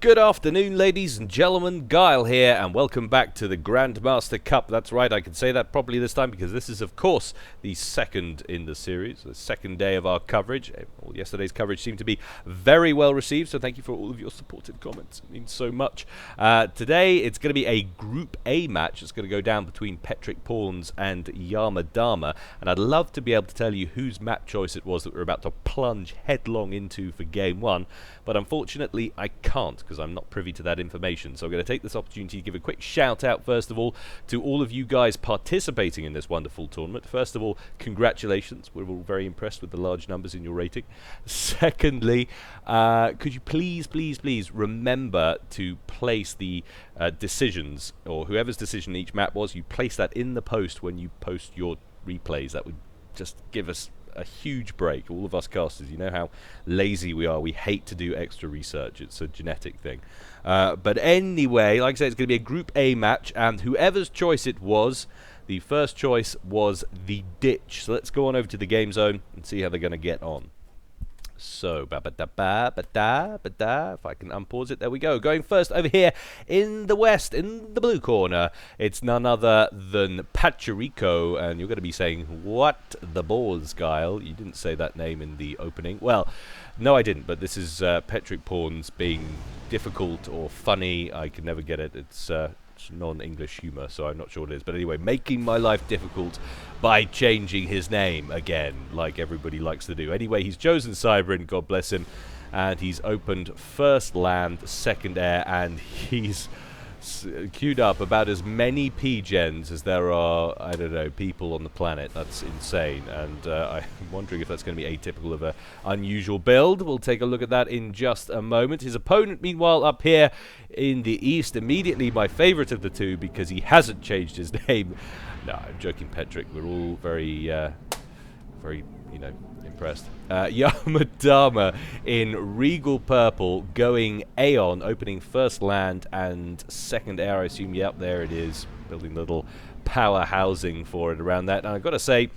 Good afternoon, ladies and gentlemen. Gyle here, and welcome back to the Grandmaster Cup. That's right, I can say that properly this time because this is, of course, the second in the series, the second day of our coverage. Well, yesterday's coverage seemed to be very well received, so thank you for all of your supportive comments. It means so much. Today, it's going to be a Group A match. It's going to go down between PetricPwnz and Yama, Dharma, and I'd love to be able to tell you whose map choice it was that we're about to plunge headlong into for Game 1, but unfortunately, I can't, because I'm not privy to that information. So I'm going to take this opportunity to give a quick shout out, first of all, to all of you guys participating in this wonderful tournament. First of all, congratulations. We're all very impressed with the large numbers in your rating. Secondly, could you please remember to place the decisions, or whoever's decision each map was, you place that in the post when you post your replays. That would just give us a huge break. All of us casters, you know how lazy we are. We hate to do extra research. It's a genetic thing. But anyway, like I said, it's going to be a Group A match, and whoever's choice it was, the first choice was the ditch. So let's go on over to the game zone and see how they're going to get on. So, if I can unpause it, there we go. Going first over here in the west, in the blue corner, it's none other than Patrico, and you're going to be saying, what the balls, Gyle? You didn't say that name in the opening. Well, no, I didn't, but this is PetricPwnz being difficult or funny. I can never get it. It's non-English humor, so I'm not sure what it is. But anyway, making my life difficult by changing his name again, like everybody likes to do. Anyway, he's chosen Cybrin, God bless him, and he's opened first land, second air, and he's queued up about as many P-gens as there are, I don't know, people on the planet. That's insane, and I'm wondering if that's going to be atypical of an unusual build. We'll take a look at that in just a moment. His opponent, meanwhile, up here in the east, immediately my favourite of the two because he hasn't changed his name. No, I'm joking, Petric. We're all very, you know, impressed. Yama Dharma in regal purple, going Aeon, opening first land and second air, I assume. Yep, there it is, building little power housing for it around that. And I've got to say,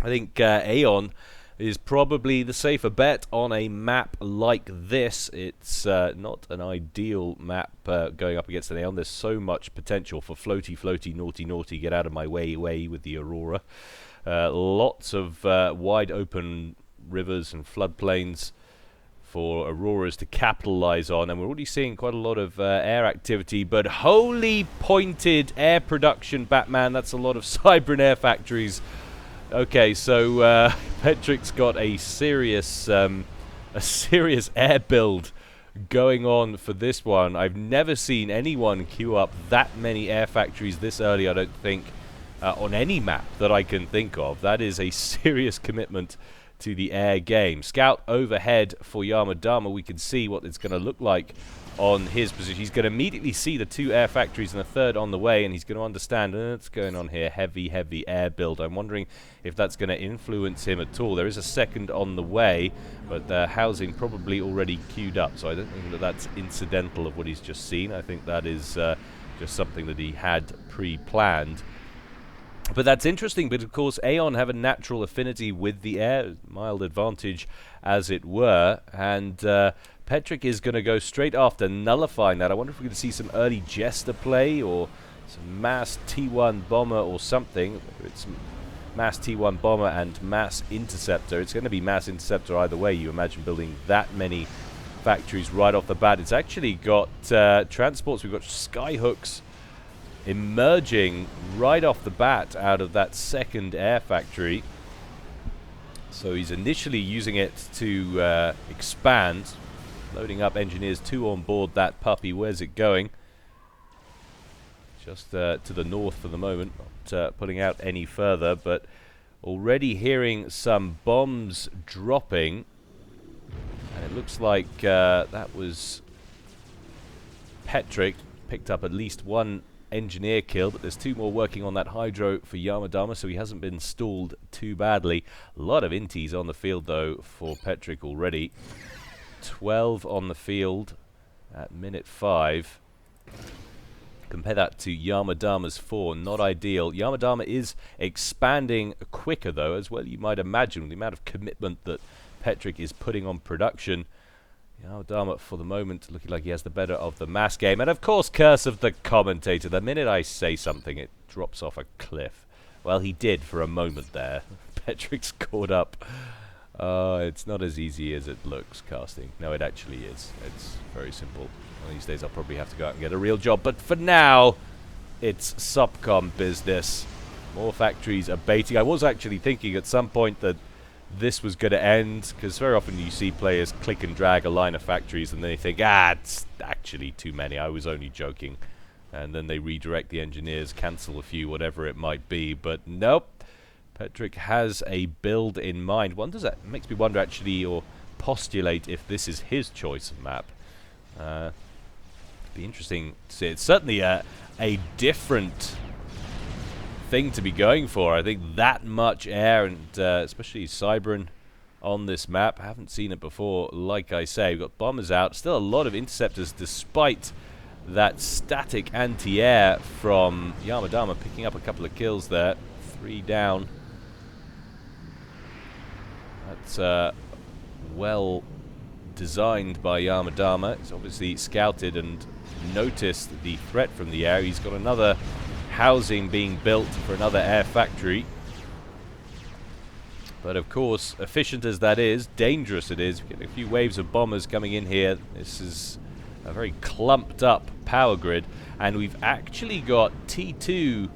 I think Aeon is probably the safer bet on a map like this. It's not an ideal map going up against an Aeon. There's so much potential for floaty, naughty, get out of my way with the Aurora. Lots of wide open rivers and floodplains for Auroras to capitalize on, and we're already seeing quite a lot of air activity, but wholly pointed air production, Batman. That's a lot of Cybrin air factories. Okay, so Petric's got a serious air build going on for this one. I've never seen anyone queue up that many air factories this early, I don't think, on any map that I can think of. That is a serious commitment to the air game. Scout overhead for Yama Dharma. We can see what it's going to look like on his position. He's going to immediately see the two air factories and a third on the way, and he's going to understand what's going on here. Heavy air build. I'm wondering if that's going to influence him at all. There is a second on the way, but the housing probably already queued up, so I don't think that that's incidental of what he's just seen. I think that is just something that he had pre-planned. But that's interesting, but of course Aeon have a natural affinity with the air, mild advantage as it were, and Petric is going to go straight after nullifying that. I wonder if we're going to see some early Jester play or some mass T1 bomber or something. It's mass T1 bomber and mass interceptor. It's going to be mass interceptor either way. You imagine building that many factories right off the bat. It's actually got transports. We've got skyhooks emerging right off the bat out of that second air factory. So he's initially using it to expand, loading up engineers 2 on board that puppy. Where's it going? Just to the north for the moment, not putting out any further, but already hearing some bombs dropping, and it looks like that was Petric picked up at least one engineer kill, but there's 2 more working on that hydro for Yama Dharma, so he hasn't been stalled too badly. A lot of inties on the field though for Petric already. 12 on the field at minute 5. Compare that to Yama Dharma's 4, not ideal. Yama Dharma is expanding quicker though, as well you might imagine, the amount of commitment that Petric is putting on production. Dharma, for the moment, looking like he has the better of the mass game. And, of course, curse of the commentator. The minute I say something, it drops off a cliff. Well, he did for a moment there. Petric's caught up. It's not as easy as it looks, casting. No, it actually is. It's very simple. One of these days I'll probably have to go out and get a real job. But for now, it's subcom business. More factories abating. I was actually thinking at some point that this was going to end, because very often you see players click and drag a line of factories and they think, it's actually too many, I was only joking. And then they redirect the engineers, cancel a few, whatever it might be. But nope, Petric has a build in mind. Makes me wonder actually, or postulate if this is his choice of map. Be interesting to see. It's certainly a different thing to be going for. I think that much air, and especially Cybran on this map. I haven't seen it before, like I say. We've got bombers out. Still a lot of interceptors, despite that static anti-air from Yama Dharma, picking up a couple of kills there. 3 down. That's well designed by Yama Dharma. He's obviously scouted and noticed the threat from the air. He's got another housing being built for another air factory. But of course, efficient as that is, dangerous it is. We get a few waves of bombers coming in here. This is a very clumped up power grid, and we've actually got T2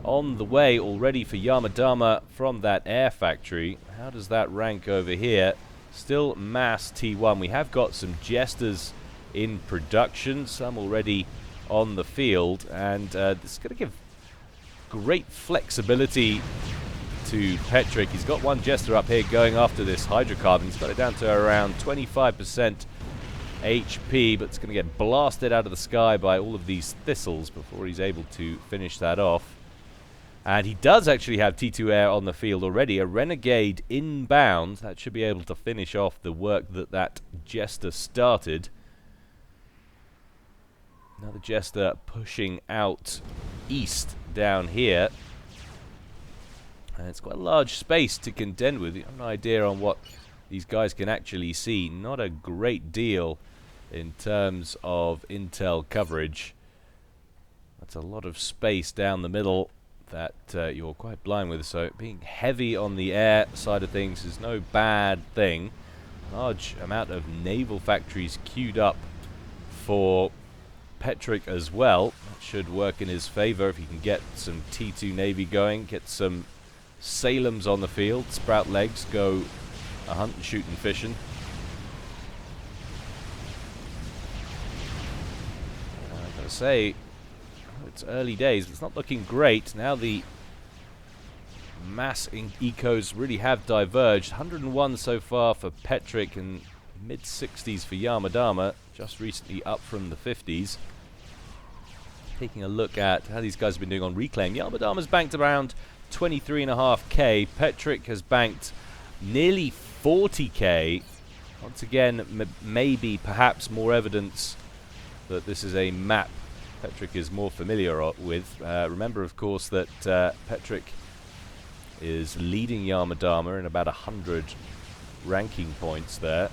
on the way already for Yama Dharma from that air factory. How does that rank over here? Still mass T1. We have got some jesters in production, some already on the field, and this is going to give great flexibility to Petric. He's got one jester up here going after this hydrocarbon. He's got it down to around 25% HP, but it's going to get blasted out of the sky by all of these thistles before he's able to finish that off. And he does actually have T2 air on the field already. A renegade inbound. That should be able to finish off the work that jester started. Another jester pushing out east down here. And it's quite a large space to contend with. You have an idea on what these guys can actually see. Not a great deal in terms of intel coverage. That's a lot of space down the middle that you're quite blind with. So being heavy on the air side of things is no bad thing. Large amount of naval factories queued up for Petric as well. That should work in his favor if he can get some T2 Navy going, get some Salems on the field, sprout legs, go a hunting, shooting, fishing. I've got to say, it's early days, it's not looking great. Now the mass ecos really have diverged. 101 so far for Petric and mid-60s for Yama Dharma, just recently up from the 50s. Taking a look at how these guys have been doing on reclaim. Yama Dharma's banked around 23.5k. Petric has banked nearly 40k. Once again, maybe perhaps more evidence that this is a map Petric is more familiar with. Remember, of course, that Petric is leading Yama Dharma in about 100 ranking points there.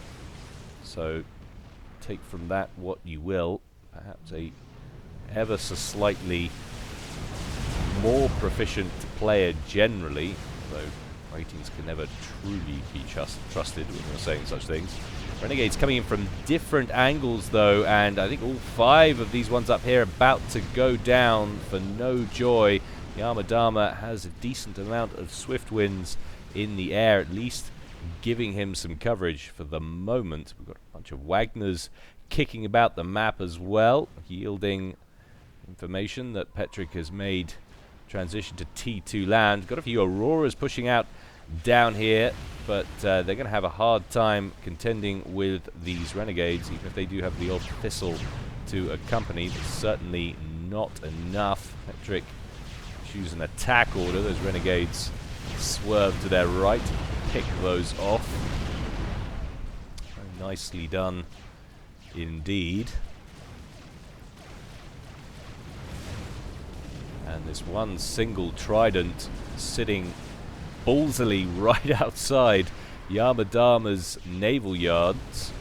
So take from that what you will. Perhaps a ever so slightly more proficient player generally, though ratings can never truly be trusted when you're saying such things. Renegades coming in from different angles though, and I think all 5 of these ones up here are about to go down for no joy. Yama Dharma has a decent amount of swift winds in the air, at least giving him some coverage for the moment. We've got a bunch of Wagners kicking about the map as well, yielding information that Petric has made transition to T2 land. Got a few Auroras pushing out down here, but they're going to have a hard time contending with these Renegades, even if they do have the odd Thistle to accompany. But certainly not enough. Petric choose an attack order. Those Renegades swerve to their right, pick those off. Very nicely done indeed. And this one single Trident sitting ballsily right outside Yama Dharma's naval yards.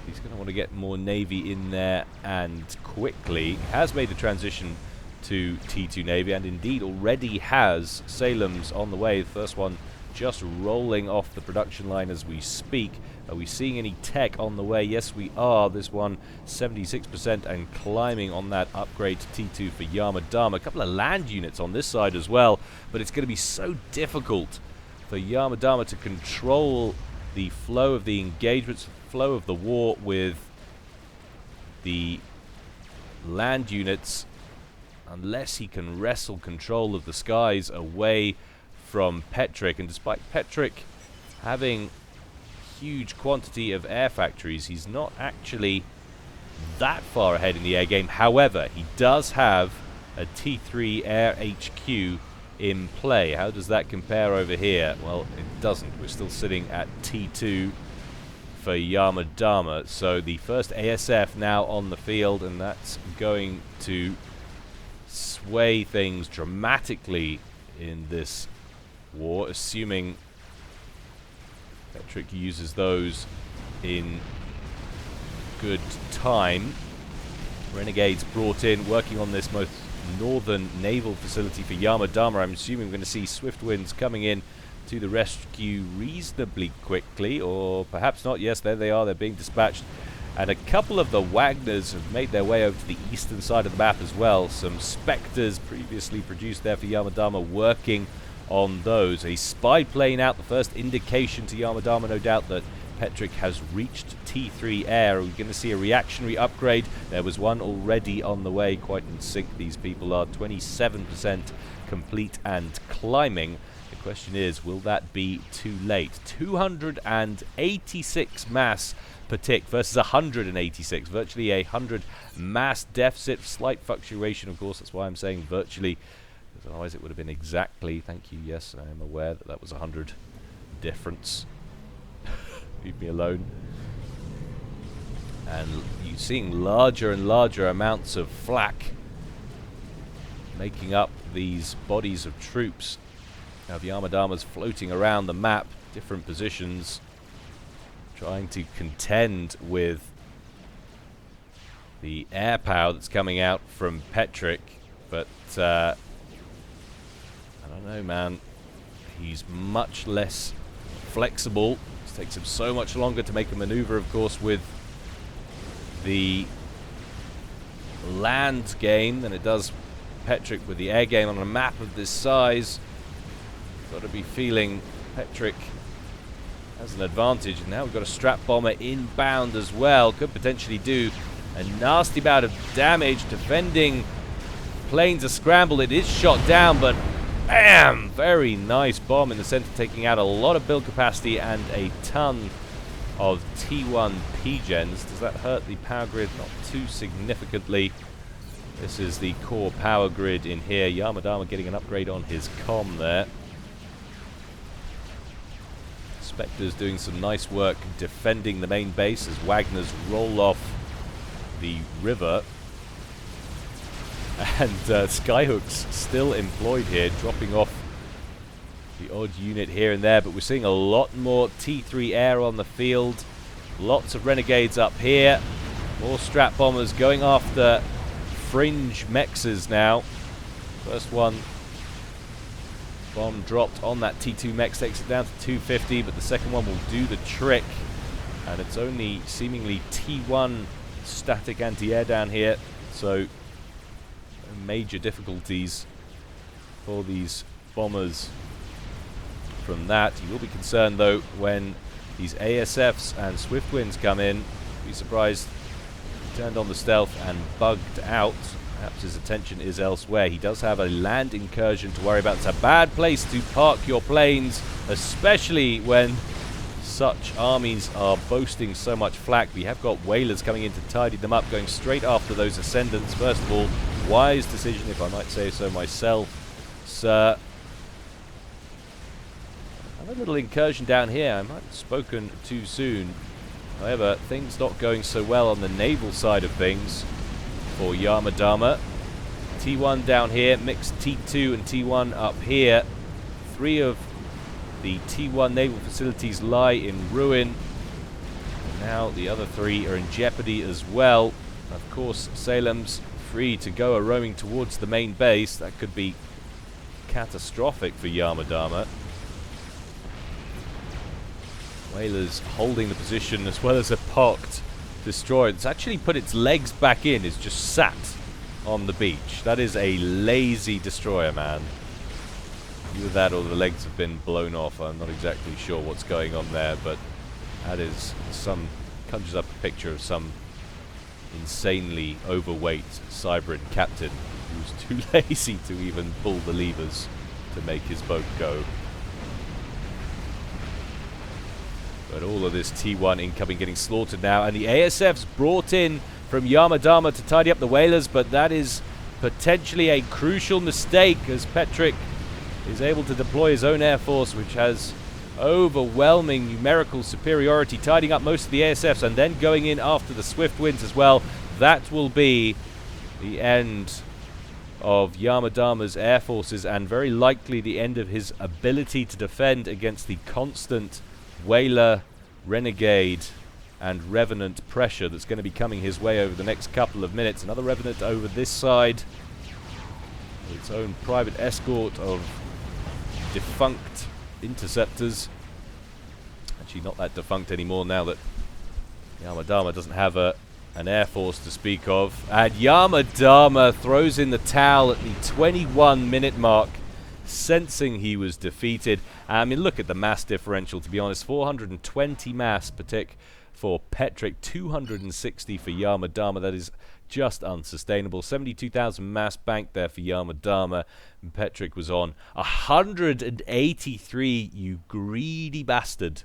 He's going to want to get more Navy in there and quickly. Has made the transition to T2 Navy, and indeed already has Salem's on the way. The first one just rolling off the production line as we speak. Are we seeing any tech on the way? Yes, we are. This one 76% and climbing on that upgrade to T2 for Yama Dharma. A couple of land units on this side as well, but it's going to be so difficult for Yama Dharma to control the flow of the engagements, the flow of the war with the land units, unless he can wrestle control of the skies away from Petric. And despite Petric having huge quantity of air factories, he's not actually that far ahead in the air game. However, he does have a T3 air HQ in play. How does that compare over here? Well, it doesn't. We're still sitting at T2 for Yama Dharma. So the first ASF now on the field, and that's going to sway things dramatically in this war, assuming Petric uses those in good time. Renegades brought in, working on this most northern naval facility for Yama Dharma. I'm assuming we're going to see Swift Winds coming in to the rescue reasonably quickly, or perhaps not. Yes, there they are. They're being dispatched. And a couple of the Wagners have made their way over to the eastern side of the map as well. Some Spectres previously produced there for Yama Dharma working on those. A spy plane out, the first indication to Yama Dharma, no doubt, that Petric has reached T3 air. Are we going to see a reactionary upgrade? There was one already on the way. Quite in sync these people are. 27% complete and climbing. The question is, will that be too late? 286 mass per tick versus 186. Virtually a 100 mass deficit. Slight fluctuation, of course. That's why I'm saying virtually. Otherwise it would have been exactly. Thank you. Yes, I am aware that that was 100 difference. Leave me alone. And you're seeing larger and larger amounts of flak making up these bodies of troops. Now the Yama Dharma's floating around the map, different positions, trying to contend with the air power that's coming out from Petric, but I don't know, man. He's much less flexible. It takes him so much longer to make a maneuver, of course, with the land game than it does Petric with the air game. On a map of this size, got to be feeling Petric has an advantage. And now we've got a strap bomber inbound as well. Could potentially do a nasty bout of damage. Defending planes are scrambled. It is shot down, but bam! Very nice bomb in the center, taking out a lot of build capacity and a ton of T1 P-gens. Does that hurt the power grid? Not too significantly. This is the core power grid in here. Yama Dharma getting an upgrade on his comm there. Spectres doing some nice work defending the main base as Wagners roll off the river. And Skyhook's still employed here, dropping off the odd unit here and there. But we're seeing a lot more T3 air on the field. Lots of Renegades up here. More strap bombers going after fringe mexes now. First one bomb dropped on that T2 mex, takes it down to 250, but the second one will do the trick. And it's only seemingly T1 static anti-air down here, so major difficulties for these bombers from that. You will be concerned though when these ASFs and Swift Winds come in. Be surprised he turned on the stealth and bugged out. Perhaps his attention is elsewhere. He does have a land incursion to worry about. It's a bad place to park your planes, especially when such armies are boasting so much flak. We have got whalers coming in to tidy them up, going straight after those ascendants. First of all, wise decision, if I might say so myself, sir. Another little incursion down here. I might have spoken too soon. However, things not going so well on the naval side of things for Yama Dharma. T1 down here, mixed T2 and T1 up here. 3 of the T1 naval facilities lie in ruin. Now the other 3 are in jeopardy as well. Of course, Salem's free to go a roaming towards the main base. That could be catastrophic for Yama Dharma. Whalers holding the position as well as a pocked destroyer. It's actually put its legs back in. It's just sat on the beach. That is a lazy destroyer, man. Either that or the legs have been blown off. I'm not exactly sure what's going on there, but that is some... conjures up a picture of some insanely overweight Cybrid captain who's too lazy to even pull the levers to make his boat go. But all of this T1 incoming getting slaughtered now, and the ASF's brought in from Yama Dharma to tidy up the whalers, but that is potentially a crucial mistake as Petric is able to deploy his own air force, which has overwhelming numerical superiority, tidying up most of the ASFs and then going in after the swift winds as well. That will be the end of Yama Dharma's air forces, and very likely the end of his ability to defend against the constant whaler, renegade and revenant pressure that's going to be coming his way over the next couple of minutes. Another revenant over this side, its own private escort of defunct interceptors. Actually not that defunct anymore now that Yama Dharma doesn't have an air force to speak of. And Yama Dharma throws in the towel at the 21-minute mark, sensing he was defeated. I mean, look at the mass differential, to be honest. 420 mass per tick for Petric, 260 for Yama Dharma. That is just unsustainable. 72,000 mass banked there for Yama Dharma, and Petric was on 183, you greedy bastard.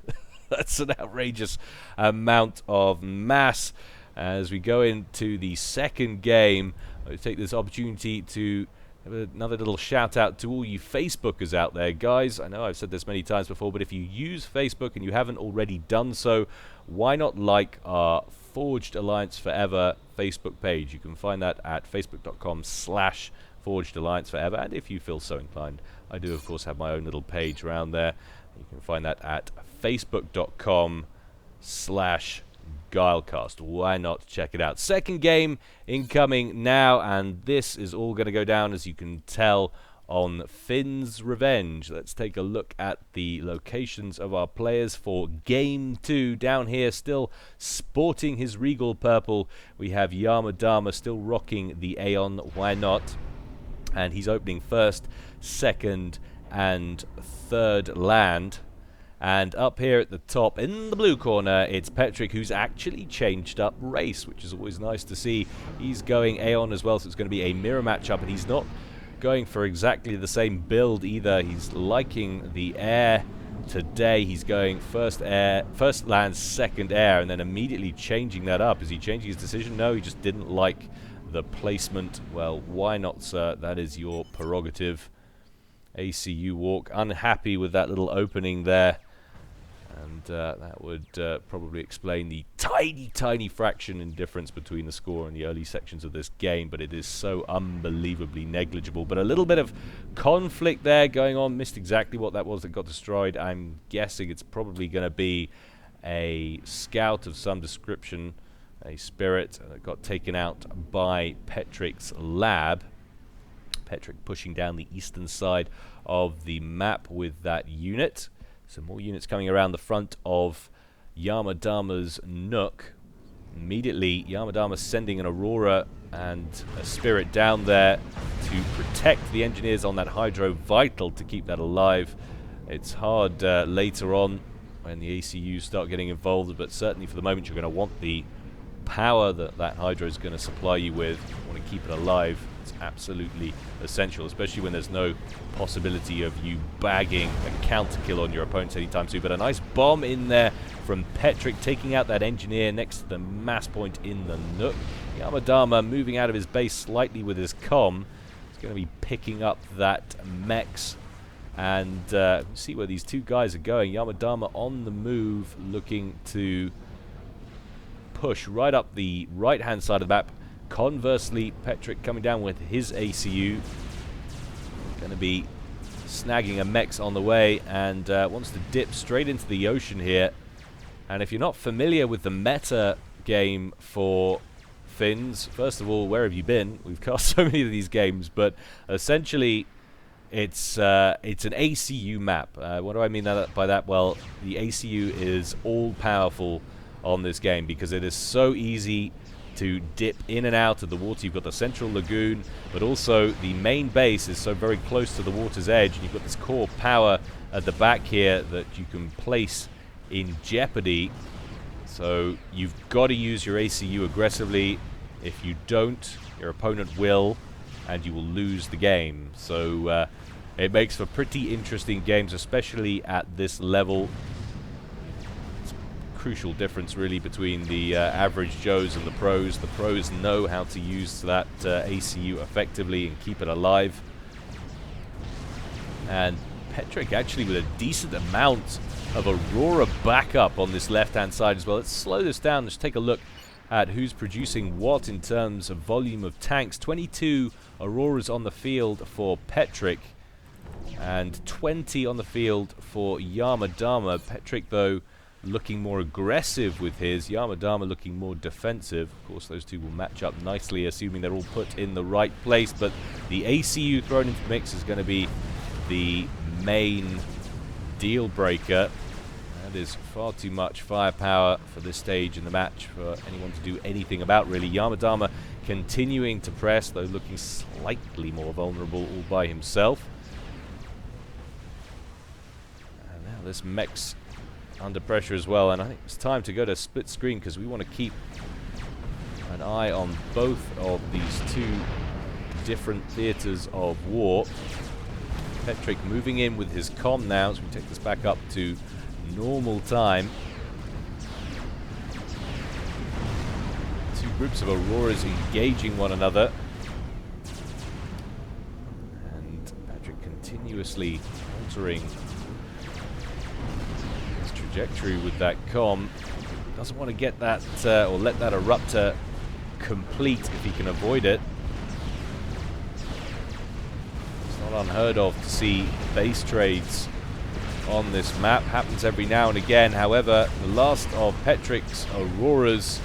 That's an outrageous amount of mass. As we go into the second game, I take this opportunity to have another little shout out to all you Facebookers out there, guys. I know I've said this many times before, but if you use Facebook and you haven't already done so, why not like our Forged Alliance Forever Facebook page? You can find that at facebook.com/Forged Alliance Forever, and if you feel so inclined, I do of course have my own little page around there. You can find that at facebook.com/Gylecast. Why not check it out? Second game incoming now, and this is all going to go down, as you can tell, on Finn's Revenge. Let's take a look at the locations of our players for Game 2. Down here, still sporting his regal purple, we have Yama Dharma still rocking the Aeon, why not? And he's opening first, second, and third land. And up here at the top, in the blue corner, it's Petric, who's actually changed up race, which is always nice to see. He's going Aeon as well, so it's going to be a mirror matchup, and he's not going for exactly the same build either. He's liking the air today. He's going first land, second air, and then immediately changing that up. Is he changing his decision? No, he just didn't like the placement. Well, why not, sir? That is your prerogative. ACU walk, unhappy with that little opening there. And that would probably explain the tiny fraction in difference between the score and the early sections of this game, but it is so unbelievably negligible. But a little bit of conflict there going on. Missed exactly what that was that got destroyed. I'm guessing it's probably going to be a scout of some description, a spirit that got taken out by Petric's lab. Petric pushing down the eastern side of the map with that unit. Some more units coming around the front of Yama Dharma's Nook. Immediately, Yama Dharma sending an Aurora and a Spirit down there to protect the engineers on that Hydro. Vital to keep that alive. It's hard later on when the ACUs start getting involved, but certainly for the moment you're going to want the power that that Hydro is going to supply you with. You want to keep it alive. It's absolutely essential, especially when there's no possibility of you bagging a counter kill on your opponents anytime soon. But a nice bomb in there from Petric, taking out that engineer next to the mass point in the Nook. Yama Dharma moving out of his base slightly with his comm. He's going to be picking up that mechs. And see where these two guys are going. Yama Dharma on the move, looking to push right up the right-hand side of the map. Conversely, Petric coming down with his ACU. Going to be snagging a mechs on the way, and wants to dip straight into the ocean here. And if you're not familiar with the meta game for Pwnz, first of all, where have you been? We've cast so many of these games, but essentially it's an ACU map. What do I mean by that? Well, the ACU is all-powerful on this game because it is so easy to dip in and out of the water. You've got the central lagoon, but also the main base is so very close to the water's edge, and you've got this core power at the back here that you can place in jeopardy. So you've got to use your ACU aggressively. If you don't, your opponent will, and you will lose the game. So it makes for pretty interesting games, especially at this level. It's a crucial difference, really, between the average Joes and the pros. The pros know how to use that ACU effectively and keep it alive. And Petric actually with a decent amount of Aurora backup on this left-hand side as well. Let's slow this down. Let's take a look at who's producing what in terms of volume of tanks. 22 Auroras on the field for Petric, and 20 on the field for Yama Dharma. Petric, though, looking more aggressive with his. Yama Dharma looking more defensive. Of course, those two will match up nicely, assuming they're all put in the right place. But the ACU thrown into the mix is going to be the main deal breaker. That is far too much firepower for this stage in the match for anyone to do anything about, really. Yama Dharma continuing to press, though looking slightly more vulnerable all by himself. And now this mech's under pressure as well, and I think it's time to go to split screen because we want to keep an eye on both of these two different theaters of war. Petric moving in with his comm now as we take this back up to normal time. Two groups of Auroras engaging one another. And Petric continuously altering his trajectory with that comm. Doesn't want to get that or let that eruptor complete if he can avoid it. Unheard of to see base trades on this map. Happens every now and again. However, the last of Petric's Auroras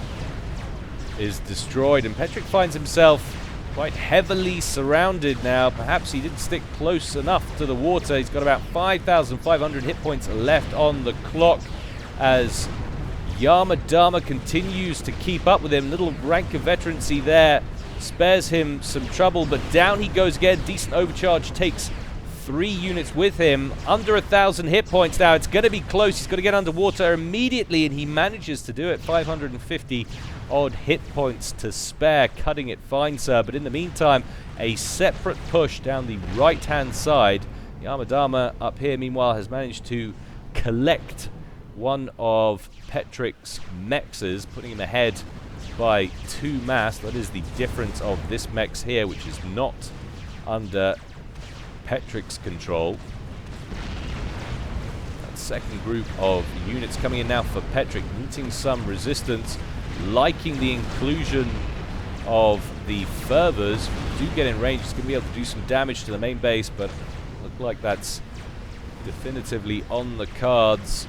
is destroyed, and Petric finds himself quite heavily surrounded now. Perhaps he didn't stick close enough to the water. He's got about 5,500 hit points left on the clock as Yama Dharma continues to keep up with him. Little rank of veterancy there spares him some trouble, but down he goes again. Decent overcharge, takes 3 units with him. Under 1,000 hit points now. It's going to be close. He's got to get underwater immediately, and he manages to do it. 550 odd hit points to spare, cutting it fine, sir. But in the meantime, a separate push down the right-hand side. Yama Dharma up here, meanwhile, has managed to collect one of Petric's mexes, putting him ahead by 2 mass. That is the difference of this mex here, which is not under Petric's control. That second group of units coming in now for Petric, meeting some resistance, liking the inclusion of the fervors. Do get in range, it's going to be able to do some damage to the main base, but look like that's definitively on the cards.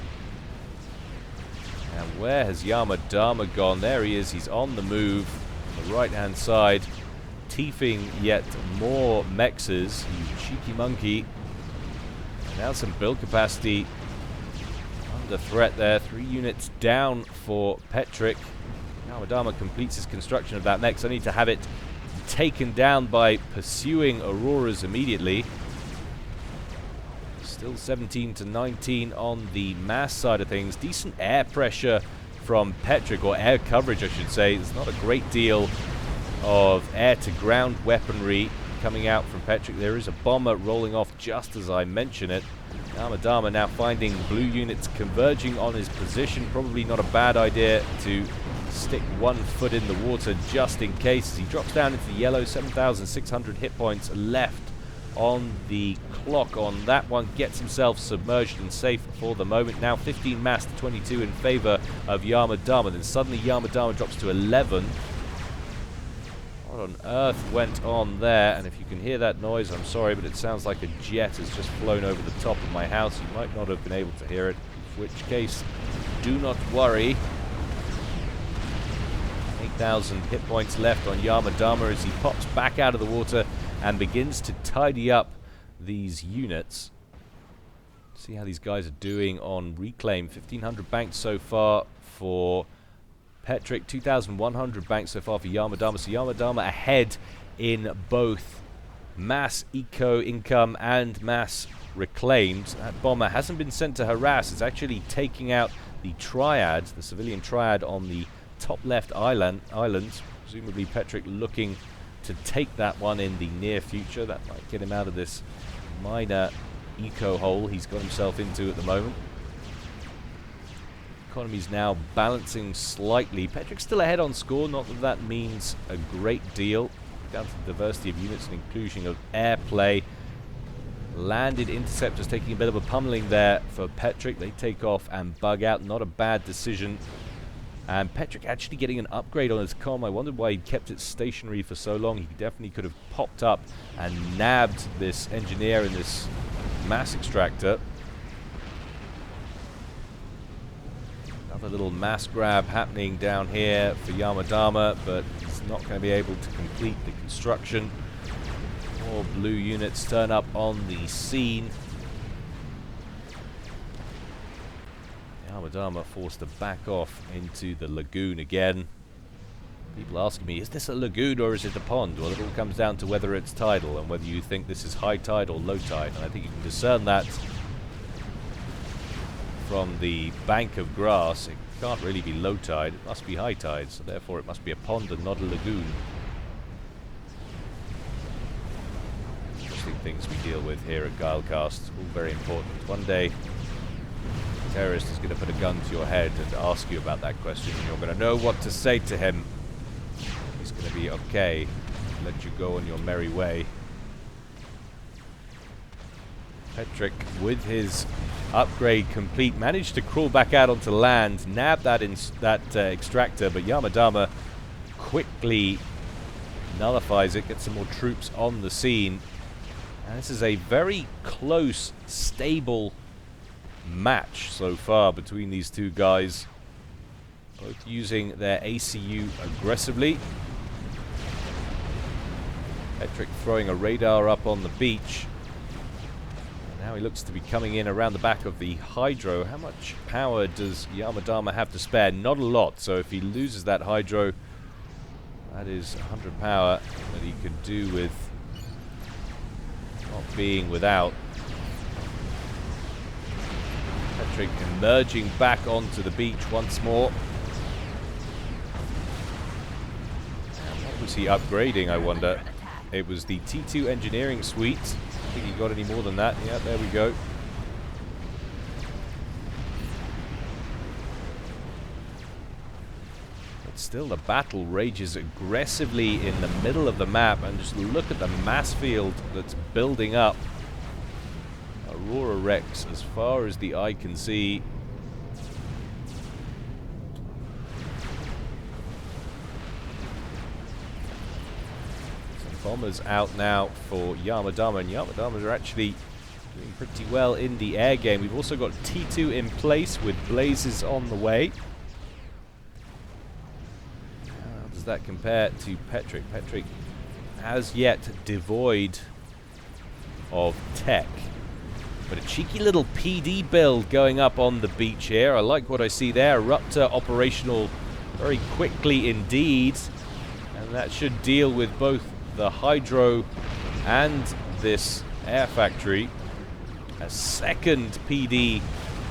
And where has Yama Dharma gone? There he is. He's on the move on the right-hand side, teething yet more mexes. You cheeky monkey. Now some build capacity under threat there. 3 units down for Petric. Yama Dharma completes his construction of that mex. I need to have it taken down by pursuing Auroras immediately. Still 17 to 19 on the mass side of things. Decent air pressure from Petric, or air coverage I should say. There's not a great deal of air-to-ground weaponry coming out from Petric. There is a bomber rolling off just as I mention it. Yama Dharma now finding blue units converging on his position. Probably not a bad idea to stick 1 foot in the water just in case. As he drops down into the yellow, 7,600 hit points left on the clock on that one. Gets himself submerged and safe for the moment. Now 15 mass to 22 in favor of Yama Dharma. Then suddenly Yama Dharma drops to 11. What on earth went on there? And if you can hear that noise, I'm sorry, but it sounds like a jet has just flown over the top of my house. You might not have been able to hear it, in which case do not worry. 8,000 hit points left on Yama Dharma as he pops back out of the water and begins to tidy up these units. See how these guys are doing on reclaim. 1,500 banked so far for Petric, 2,100 banked so far for Yama Dharma. So Yama Dharma ahead in both mass eco income and mass reclaimed. That bomber hasn't been sent to harass. It's actually taking out the triad, the civilian triad on the top left island. Presumably Petric looking to take that one in the near future. That might get him out of this minor eco hole he's got himself into at the moment. Economy's now balancing slightly. Petric's still ahead on score, not that that means a great deal. Down to the diversity of units and inclusion of airplay. Landed interceptors taking a bit of a pummeling there for Petric. They take off and bug out. Not a bad decision. And Petric actually getting an upgrade on his comm. I wondered why he kept it stationary for so long. He definitely could have popped up and nabbed this engineer in this mass extractor. Another little mass grab happening down here for Yama Dharma, but he's not going to be able to complete the construction. More blue units turn up on the scene. Yama Dharma forced to back off into the lagoon again. People asking me, is this a lagoon or is it a pond? Well, it all comes down to whether it's tidal and whether you think this is high tide or low tide. And I think you can discern that from the bank of grass. It can't really be low tide. It must be high tide, so therefore it must be a pond and not a lagoon. Interesting things we deal with here at Gylecast. All very important. One day a terrorist is going to put a gun to your head and ask you about that question, and you're going to know what to say to him. He's going to be okay, let you go on your merry way. Petric, with his upgrade complete, managed to crawl back out onto land, nab that extractor, but Yama Dharma quickly nullifies it, gets some more troops on the scene. And this is a very close, stable match so far between these two guys. Both using their ACU aggressively. Petric throwing a radar up on the beach. Now he looks to be coming in around the back of the hydro. How much power does Yama Dharma have to spare? Not a lot. So if he loses that hydro, that is 100 power that he could do with not being without. Petric emerging back onto the beach once more. And what was he upgrading, I wonder? It was the T2 engineering suite. I think he got any more than that. Yeah, there we go. But still, the battle rages aggressively in the middle of the map. And just look at the mass field that's building up. Aurora Rex, as far as the eye can see. Bombers out now for Yama Dharma, and Yama Dharma are actually doing pretty well in the air game. We've also got T2 in place with blazes on the way. How does that compare to Petric? Petric as yet devoid of tech, but a cheeky little PD build going up on the beach here. I like what I see there. Eruptor operational very quickly indeed, and that should deal with both the hydro and this air factory. A second PD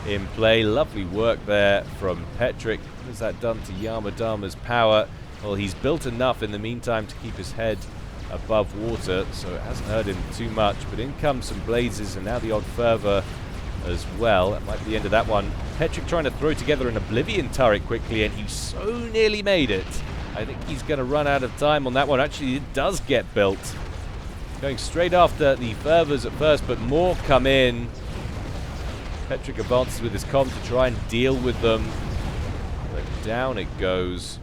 in play. Lovely work there from Petric. What has that done to Yama Dharma's power? Well, he's built enough in the meantime to keep his head above water, so it hasn't hurt him too much. But in comes some blazes and now the odd fervor as well. That might be the end of that one. Petric trying to throw together an Oblivion turret quickly, and he so nearly made it. I think he's going to run out of time on that one. Actually, it does get built. Going straight after the fervors at first, but more come in. Petric advances with his comm to try and deal with them. But down it goes.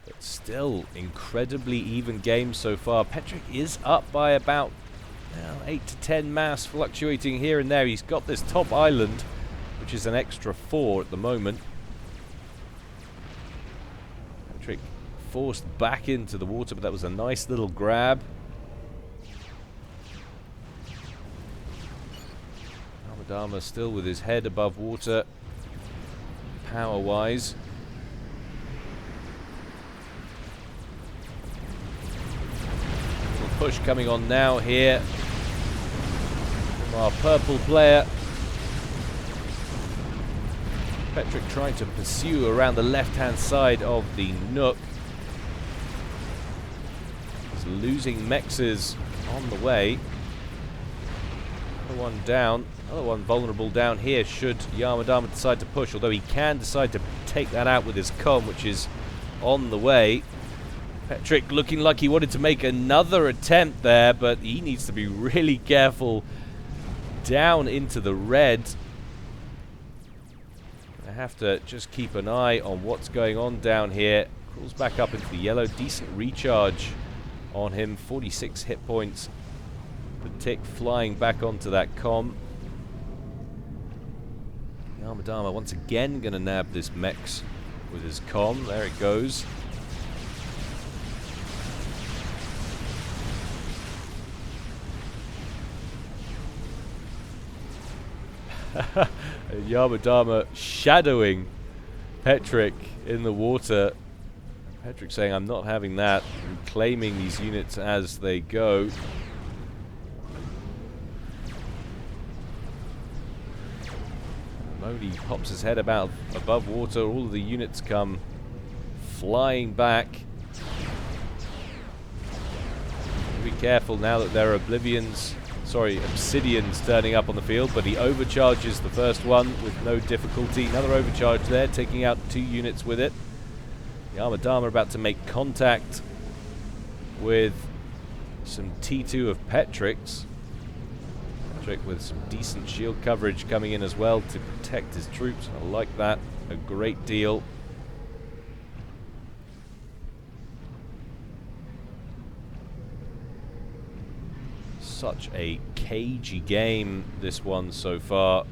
But still, incredibly even game so far. Petric is up by about Now 8 to 10 mass fluctuating here and there. He's got this top island, which is an extra 4 at the moment. Petric forced back into the water, but that was a nice little grab. Dharma still with his head above water, power-wise. Little push coming on now here from our purple player. Petric trying to pursue around the left-hand side of the Nook. He's losing mexes on the way. Another one down. Another one vulnerable down here should Yama decide to push, although he can decide to take that out with his com, which is on the way. Petric looking like he wanted to make another attempt there, but he needs to be really careful down into the red. I have to just keep an eye on what's going on down here. Crawls back up into the yellow. Decent recharge on him. 46 hit points. The tick flying back onto that com. Yama once again going to nab this Mex with his com. There it goes. Yama shadowing Petric in the water. Petric saying, I'm not having that. Reclaiming these units as they go. Modi pops his head about above water. All of the units come flying back. Be careful now that there are obsidians turning up on the field, but he overcharges the first one with no difficulty. Another overcharge there, taking out 2 units with it. Yama about to make contact with some T2 of Petric's. With some decent shield coverage coming in as well to protect his troops. I like that a great deal. Such a cagey game, this one so far.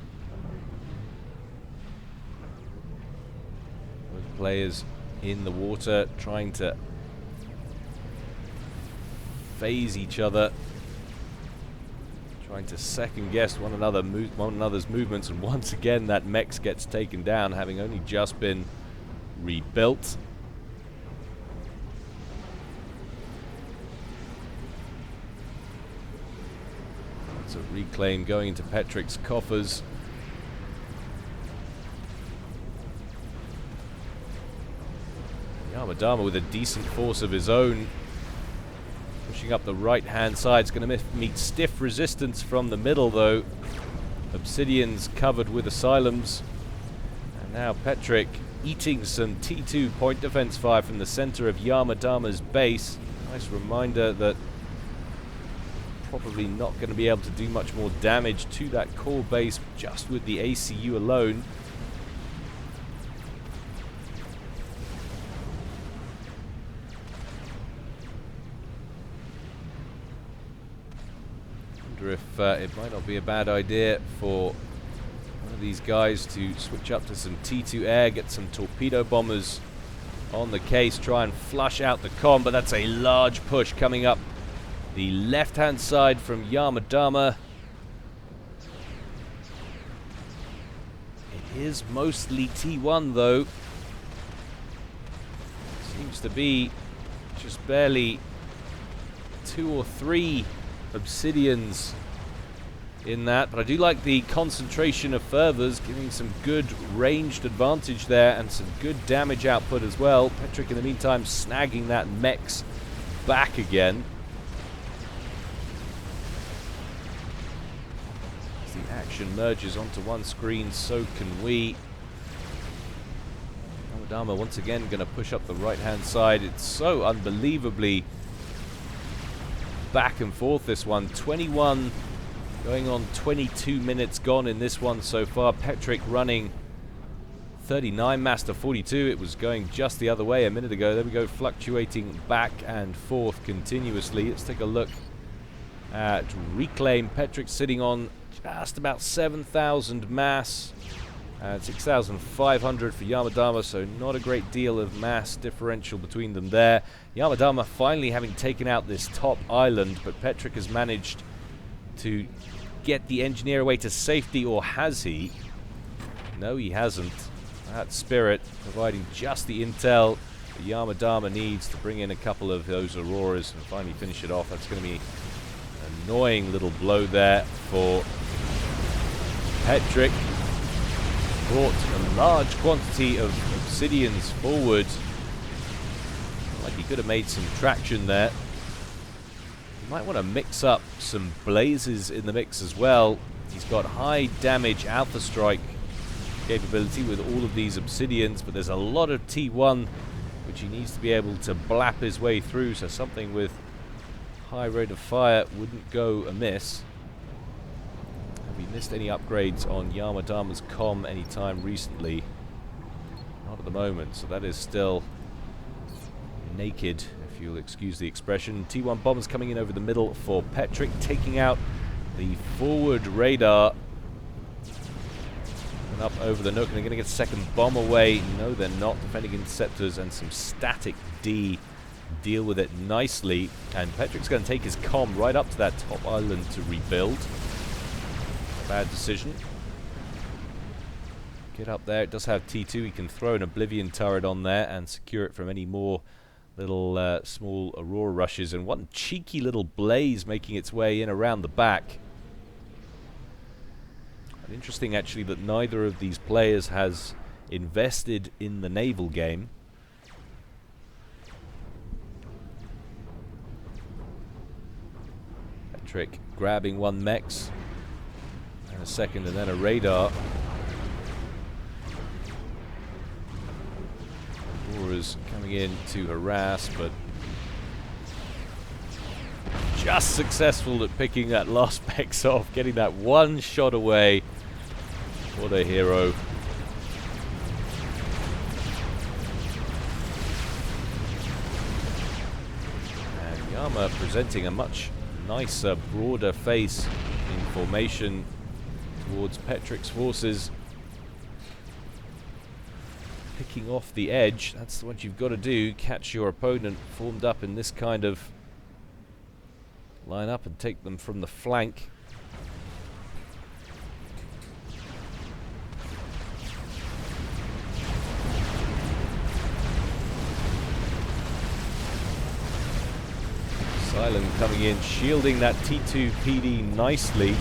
Both players in the water trying to phase each other. Trying to second guess one another's movements, and once again that Mex gets taken down, having only just been rebuilt. It's a reclaim going into Petric's coffers. Yama with a decent force of his own. Pushing up the right-hand side. It's going to meet stiff resistance from the middle, though. Obsidians covered with asylums. And now Petric eating some T2 point defense fire from the center of Yama base. Nice reminder that probably not going to be able to do much more damage to that core base just with the ACU alone. If it might not be a bad idea for one of these guys to switch up to some T2 air, get some torpedo bombers on the case, try and flush out the com, but that's a large push coming up the left-hand side from Yama. It is mostly T1 though. Seems to be just barely 2 or 3 obsidians in that, but I do like the concentration of fervors, giving some good ranged advantage there and some good damage output as well. Petric in the meantime snagging that Mex back again. As the action merges onto one screen, so can we. Dharma once again going to push up the right hand side. It's so unbelievably back and forth, this one. 21 going on 22 minutes gone in this one so far. Petric running 39 mass to 42. It was going just the other way a minute ago. There we go, fluctuating back and forth continuously. Let's take a look at Reclaim. Petric sitting on just about 7,000 mass. 6,500 for Yama Dharma, so not a great deal of mass differential between them there. Yama Dharma finally having taken out this top island, but Petric has managed to get the engineer away to safety, or has he? No, he hasn't. That Spirit providing just the intel that Yama Dharma needs to bring in a couple of those Auroras and finally finish it off. That's going to be an annoying little blow there for Petric. Brought a large quantity of obsidians forward. Like he could have made some traction there. You might want to mix up some blazes in the mix as well. He's got high damage alpha strike capability with all of these obsidians, but there's a lot of T1 which he needs to be able to blap his way through, so something with high rate of fire wouldn't go amiss. Have we missed any upgrades on Yama Dharma's comm anytime recently? Not at the moment, so that is still naked, if you'll excuse the expression. T1 bombers coming in over the middle for Petric, taking out the forward radar. And up over the Nook, and they're going to get a second bomb away. No, they're not. Defending interceptors and some static D deal with it nicely. And Petric's going to take his comm right up to that top island to rebuild. Bad decision. Get up there. It does have T2. He can throw an Oblivion turret on there and secure it from any more little small Aurora rushes. And one cheeky little blaze making its way in around the back. And interesting, actually, that neither of these players has invested in the naval game. Petric grabbing one mechs. And a second, and then a radar. Auroras coming in to harass, but just successful at picking that last mechs off, getting that one shot away. What a hero. And Yama presenting a much nicer, broader face in formation towards Petric's forces. Picking off the edge, that's what you've got to do. Catch your opponent formed up in this kind of line up and take them from the flank. Silent coming in, shielding that T2 PD nicely.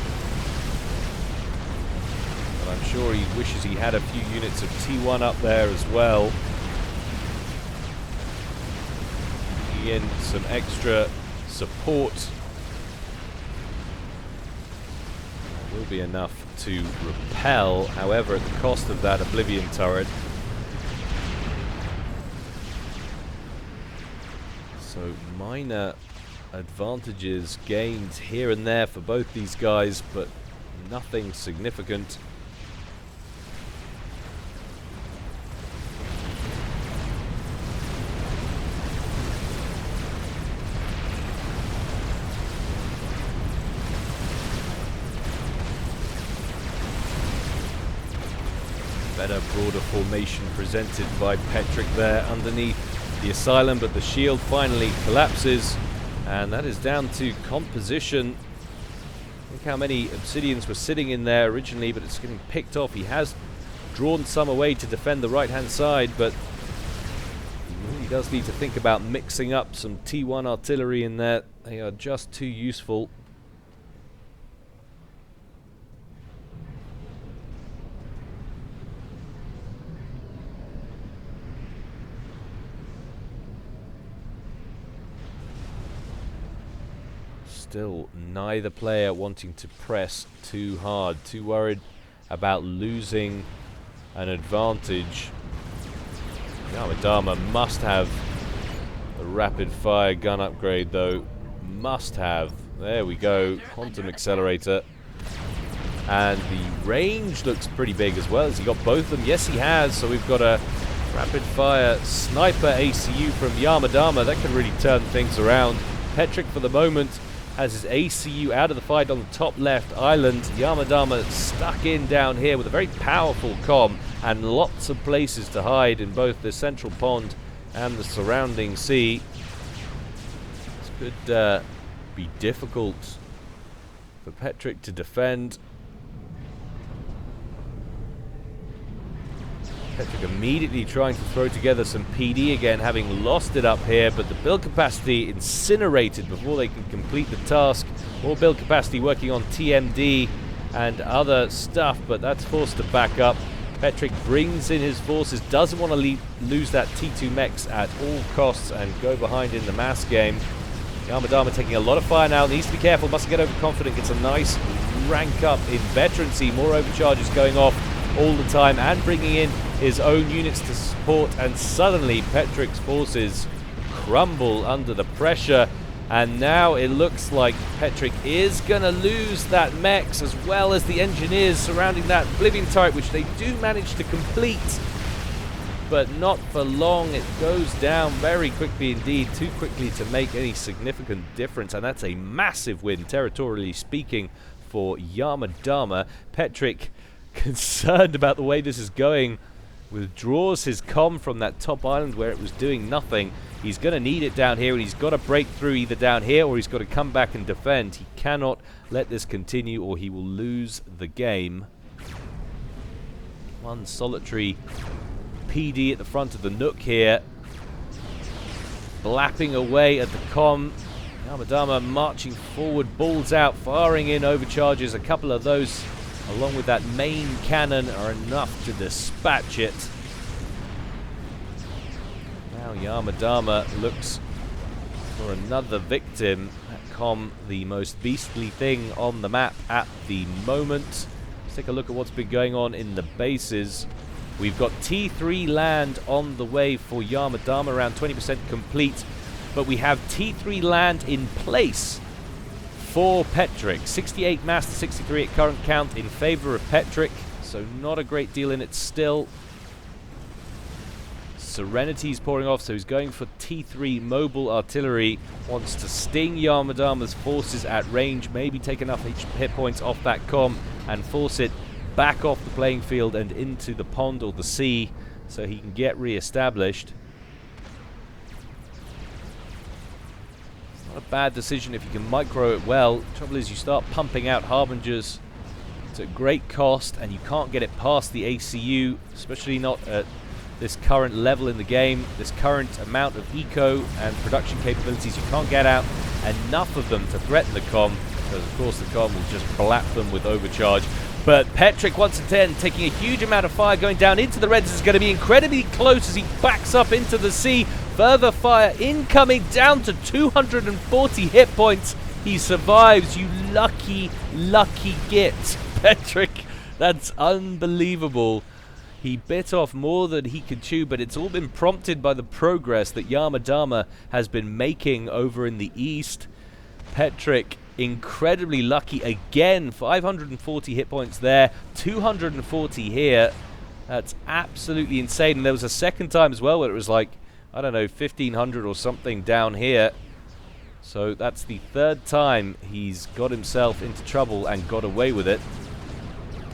But I'm sure he wishes he had a few units of T1 up there as well. Bringing in some extra support. That will be enough to repel, however, at the cost of that Oblivion turret. So minor advantages gained here and there for both these guys, but nothing significant. Better, broader formation presented by Petric there underneath the Asylum, but the shield finally collapses, and that is down to composition. Look how many Obsidians were sitting in there originally, but it's getting picked off. He has drawn some away to defend the right-hand side, but he really does need to think about mixing up some T1 artillery in there. They are just too useful. Still, neither player wanting to press too hard, too worried about losing an advantage. Yama Dharma must have the rapid fire gun upgrade though. Must have. There we go. Quantum accelerator. And the range looks pretty big as well. Has he got both of them? Yes, he has. So we've got a rapid fire sniper ACU from Yama Dharma. That can really turn things around. Petric for the moment has his ACU out of the fight on the top left island. Yama stuck in down here with a very powerful comm and lots of places to hide in both the central pond and the surrounding sea. This could be difficult for Petric to defend. Petric immediately trying to throw together some PD again, having lost it up here, but the build capacity incinerated before they can complete the task. More build capacity working on TMD and other stuff, but that's forced to back up. Petric brings in his forces, doesn't want to lose that T2 mechs at all costs and go behind in the mass game. Yama taking a lot of fire now, needs to be careful, mustn't get overconfident, gets a nice rank up in veterancy, more overcharges going off all the time and bringing in his own units to support, and suddenly Petric's forces crumble under the pressure, and now it looks like Petric is going to lose that mechs as well as the engineers surrounding that Oblivion turret, which they do manage to complete, but not for long. It goes down very quickly indeed, too quickly to make any significant difference, and that's a massive win territorially speaking for Yama. Petric, concerned about the way this is going, withdraws his comm from that top island where it was doing nothing. He's going to need it down here, and he's got to break through either down here or he's got to come back and defend. He cannot let this continue or he will lose the game. One solitary PD at the front of the Nook here, blapping away at the comm. Yama marching forward, balls out, firing in overcharges. A couple of those along with that main cannon are enough to dispatch it. Now Yama looks for another victim. That comm, the most beastly thing on the map at the moment. Let's take a look at what's been going on in the bases. We've got T3 land on the way for Yama, around 20% complete, but we have T3 land in place for Petric. 68 mass to 63 at current count in favor of Petric, so not a great deal in it still. Serenity's pouring off, so he's going for T3 mobile artillery. Wants to sting Yama forces at range, maybe take enough hit points off that comm and force it back off the playing field and into the pond or the sea so he can get re-established. Not a bad decision if you can micro it well. The trouble is you start pumping out Harbingers. It's at great cost and you can't get it past the ACU, especially not at this current level in the game, this current amount of eco and production capabilities. You can't get out enough of them to threaten the comm, because of course the comm will just blap them with overcharge. But Petric once again taking a huge amount of fire going down into the reds. Is going to be incredibly close as he backs up into the sea. Further fire incoming, down to 240 hit points. He survives. You lucky git, Petric. That's unbelievable. He bit off more than he could chew, but it's all been prompted by the progress that Yama has been making over in the east. Petric incredibly lucky again. 540 hit points there, 240 here. That's absolutely insane. And there was a second time as well where it was like, I don't know, 1500 or something down here. So that's the third time he's got himself into trouble and got away with it.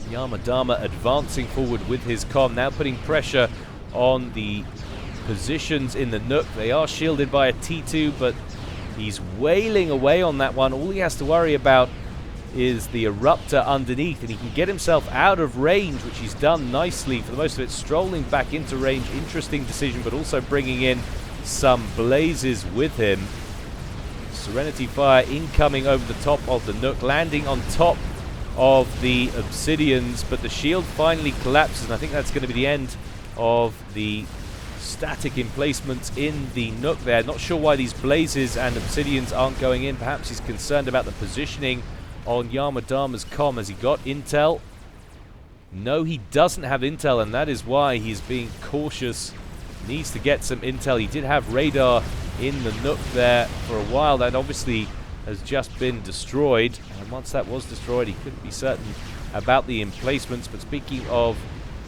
Yama advancing forward with his comm, now putting pressure on the positions in the Nook. They are shielded by a T2, but he's wailing away on that one. All he has to worry about is the Eruptor underneath, and he can get himself out of range, which he's done nicely for the most of it, strolling back into range. Interesting decision, but also bringing in some blazes with him. Serenity fire incoming over the top of the Nook, landing on top of the Obsidians, but the shield finally collapses, and I think that's going to be the end of the static emplacements in the Nook there. Not sure why these blazes and Obsidians aren't going in. Perhaps he's concerned about the positioning on Yama comm. Has he got intel? No, he doesn't have intel, and that is why he's being cautious. Needs to get some intel. He did have radar in the Nook there for a while. That obviously has just been destroyed, and once that was destroyed, he couldn't be certain about the emplacements. But speaking of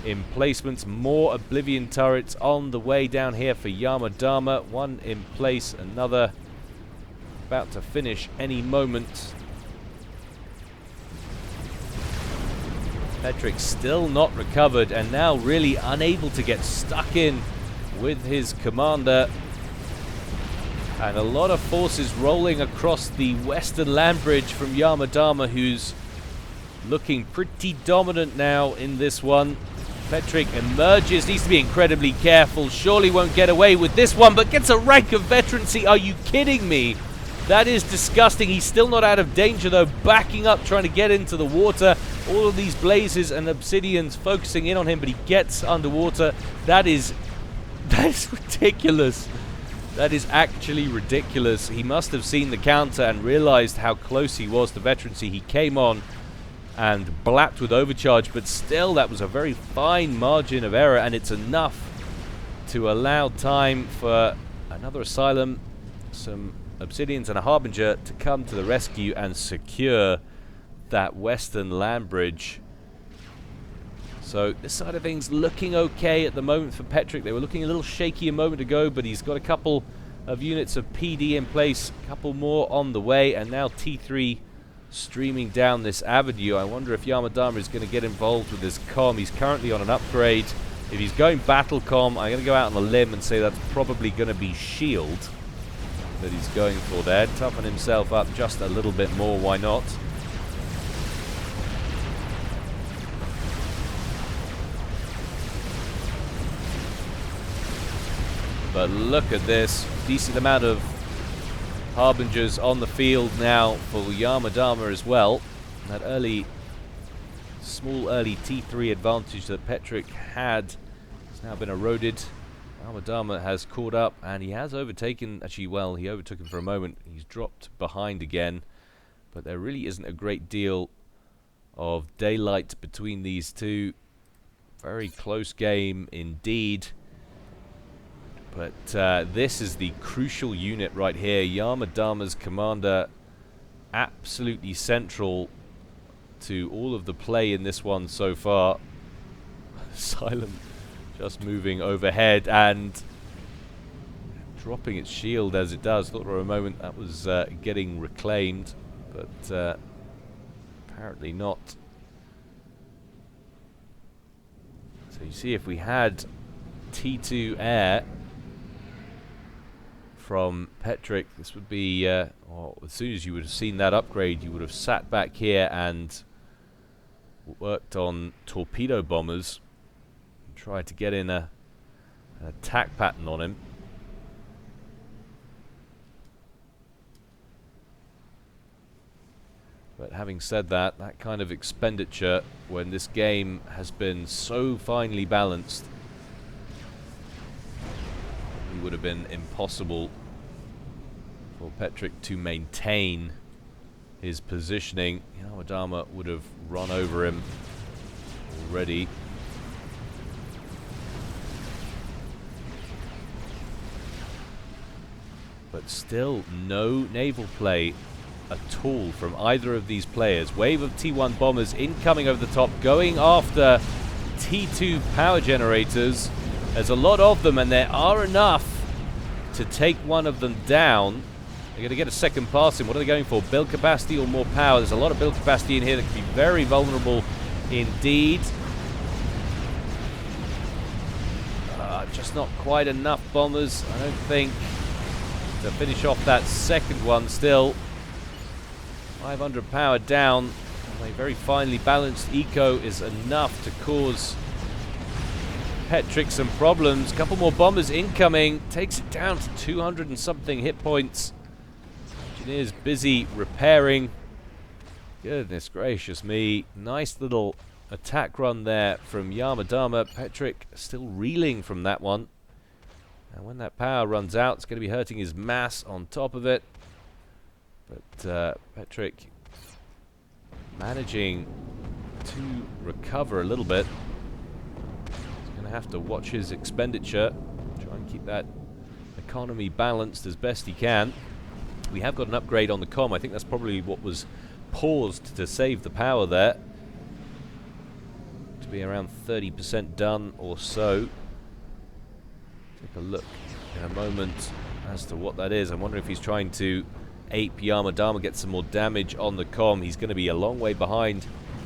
emplacements, more Oblivion turrets on the way down here for Yama. One in place, another about to finish any moment. Petric still not recovered and now really unable to get stuck in with his commander. And a lot of forces rolling across the western land bridge from Yama Dharma, who's looking pretty dominant now in this one. Petric emerges, needs to be incredibly careful, surely won't get away with this one, but gets a rank of veterancy. Are you kidding me? That is disgusting. He's still not out of danger though, backing up, trying to get into the water. All of these blazes and obsidians focusing in on him, but he gets underwater. That is ridiculous. That is actually ridiculous. He must have seen the counter and realized how close he was to veterancy. He came on and blapped with overcharge, but still that was a very fine margin of error, and it's enough to allow time for another asylum, some obsidians and a harbinger to come to the rescue and secure that western land bridge. So this side of things looking okay at the moment for Petric. They were looking a little shaky a moment ago, but he's got a couple of units of PD in place, a couple more on the way, and now T3 streaming down this avenue. I wonder if Yama Dharma is going to get involved with this comm. He's currently on an upgrade. If he's going battle comm, I'm going to go out on a limb and say that's probably going to be shield that he's going for there. Toughen himself up just a little bit more, why not? But look at this, decent amount of harbingers on the field now for Yama Dharma as well. That small early T3 advantage that Petric had has now been eroded. Yama Dharma has caught up and he has overtaken, actually, well, he overtook him for a moment. He's dropped behind again, but there really isn't a great deal of daylight between these two. Very close game indeed. But this is the crucial unit right here. Yama Dharma's commander, absolutely central to all of the play in this one so far. Asylum just moving overhead and dropping its shield as it does. Thought for a moment that was getting reclaimed, but apparently not. So you see, if we had T2 air from Petric, this would be, well, as soon as you would have seen that upgrade, you would have sat back here and worked on torpedo bombers and tried to get in an attack pattern on him. But having said that, that kind of expenditure, when this game has been so finely balanced, it would have been impossible for Petric to maintain his positioning. Yama Dharma would have run over him already. But still no naval play at all from either of these players. Wave of T1 bombers incoming over the top, going after T2 power generators. There's a lot of them, and there are enough to take one of them down. They're going to get a second pass in. What are they going for? Build capacity or more power? There's a lot of build capacity in here that can be very vulnerable indeed. Just not quite enough bombers, I don't think, to finish off that second one still. 500 power down. A very finely balanced eco is enough to cause Petric some problems. Couple more bombers incoming. Takes it down to 200 and something hit points. Engineer's busy repairing. Goodness gracious me. Nice little attack run there from Yama Dharma. Petric still reeling from that one. And when that power runs out, it's going to be hurting his mass on top of it. But Petric managing to recover a little bit. He's going to have to watch his expenditure. Try and keep that economy balanced as best he can. We have got an upgrade on the comm. I think that's probably what was paused to save the power there. To be around 30% done or so. Take a look in a moment as to what that is. I'm wondering if he's trying to ape Yama. Dharma gets some more damage on the comm. He's going to be a long way behind